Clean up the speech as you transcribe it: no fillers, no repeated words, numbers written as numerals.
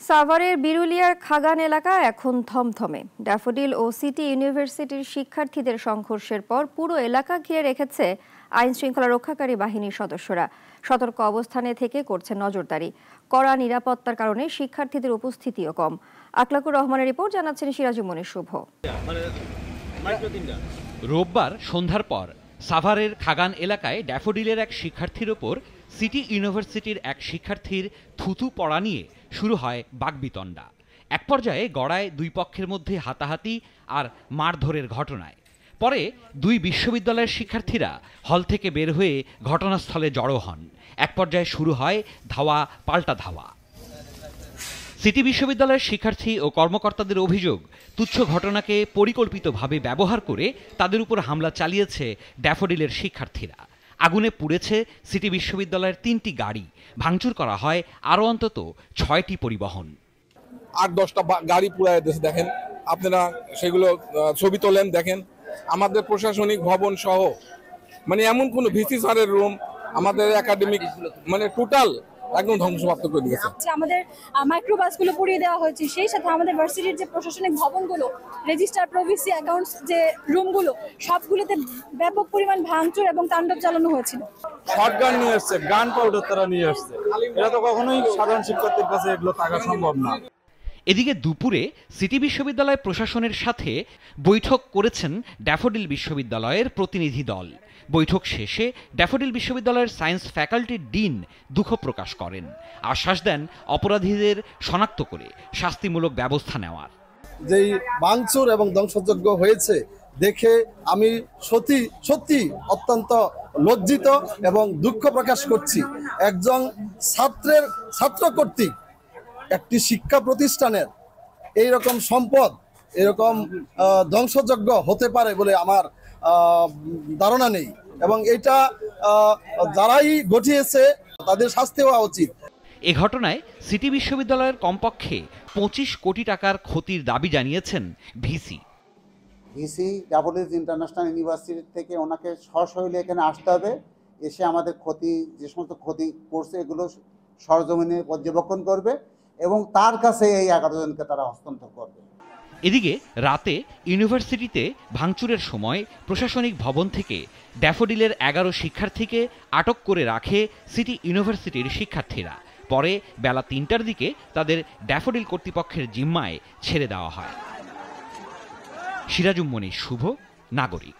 সাভারের বিরুলিয়ার খাগান এলাকা এখন থমথমে। ড্যাফোডিল ও সিটি ইউনিভার্সিটির শিক্ষার্থীদের সংঘর্ষের পর পুরো এলাকা ঘিরে রেখেছে আইন শৃঙ্খলা রক্ষাকারী বাহিনীর সদস্যরা। সতর্ক অবস্থানে থেকে করছে নজরদারি। কড়া নিরাপত্তার কারণে শিক্ষার্থীদের উপস্থিতিও কম। আকলাকুর রহমানের রিপোর্ট, জানাচ্ছেন সিরাজুমনি শুভ। রোববার সন্ধ্যার পর সাভারের খাগান এলাকায় ড্যাফোডিলের এক শিক্ষার্থীর ওপর সিটি ইউনিভার্সিটির এক শিক্ষার্থীর থুতু পড়া নিয়ে শুরু হয় বাকবিতণ্ডা। এক পর্যায়ে গড়ায় দুই পক্ষের মধ্যে হাতাহাতি আর মারধরের ঘটনায়। পরে দুই বিশ্ববিদ্যালয়ের শিক্ষার্থীরা হল থেকে বের হয়ে ঘটনাস্থলে জড়ো হন। এক পর্যায়ে শুরু হয় ধাওয়া পাল্টা ধাওয়া। সিটি বিশ্ববিদ্যালয়ের শিক্ষার্থী ও কর্মকর্তাদের অভিযোগ, তুচ্ছ ঘটনাকে পরিকল্পিতভাবে ব্যবহার করে তাদের উপর হামলা চালিয়েছে ড্যাফোডিলের শিক্ষার্থীরা। আগুনে পুড়েছে সিটি বিশ্ববিদ্যালয়ের 3টি গাড়ি, ভাঙচুর করা হয় আরও অন্তত 6টি পরিবহন। 8-10টা গাড়ি পুড়ায় দিয়েছে। দেখেন আপনারা, সেগুলো ছবি তোলেন, দেখেন আমাদের প্রশাসনিক ভবন সহ, মানে এমন কোনো ভিসি স্যারের রুম, আমাদের একাডেমিক, মানে টোটাল একদম ধ্বংসপ্রাপ্ত করে দিয়েছে। আমাদের মাইক্রোবাসগুলো পুড়িয়ে দেওয়া হয়েছে, সেই সাথে আমাদের ভার্সিটির যে প্রশাসনিক ভবনগুলো, রেজিস্ট্রার, প্রভিসি, অ্যাকাউন্টস যে রুমগুলো, সবগুলোতে ব্যাপক পরিমাণ ভাঙচুর এবং তাণ্ডব চালানো হয়েছিল। শটগান নিয়ে আসছে, গান পাউডার তারা নিয়ে আসছে। এটা তো কখনোই সাধারণ শিক্ষার্থীর কাছে এগুলো থাকা সম্ভব না। এদিকে দুপুরে সিটি বিশ্ববিদ্যালয় প্রশাসনের সাথে বৈঠক করেছেন ড্যাফোডিল বিশ্ববিদ্যালয়ের প্রতিনিধি দল। বৈঠক শেষে ড্যাফোডিল বিশ্ববিদ্যালয়ের সায়েন্স ফ্যাকাল্টির ডিন দুঃখ প্রকাশ করেন, আশ্বাস দেন অপরাধীদের শনাক্ত করে শাস্তিমূলক ব্যবস্থা নেওয়ার। যেই ভাঙচুর এবং ধ্বংসযজ্ঞ হয়েছে দেখে আমি সত্যি অত্যন্ত লজ্জিত এবং দুঃখ প্রকাশ করছি। একজন ছাত্র কর্তৃক একটি শিক্ষা প্রতিষ্ঠানের এইরকম সম্পদ, এরকম ধ্বংসযজ্ঞ হতে পারে বলে আমার ধারণা নেই, এবং এটা যারাই ঘটিয়েছে তাদের শাস্তি হওয়া উচিত। এ ঘটনায় সিটি বিশ্ববিদ্যালয়ের কমপক্ষে 25 কোটি টাকার ক্ষতির দাবি জানিয়েছেন ভিসি ড্যাফোডিল ইন্টারন্যাশনাল ইউনিভার্সিটি থেকে ওনাকে সশরীরে এখানে আসতে হবে, এসে আমাদের যে সমস্ত ক্ষতি করছে এগুলো সরজমিনে পর্যবেক্ষণ করবে এবং তার কাছে এই 11 জনকে তারা হস্তান্তর করবে। এদিকে রাতে ইউনিভার্সিটিতে ভাঙচুরের সময় প্রশাসনিক ভবন থেকে ড্যাফোডিলের 11 শিক্ষার্থীকে আটক করে রাখে সিটি ইউনিভার্সিটির শিক্ষার্থীরা। পরে বেলা 3টার দিকে তাদের ড্যাফোডিল কর্তৃপক্ষের জিম্মায় ছেড়ে দেওয়া হয়। সিরাজুমনি শুভ, নাগরিক।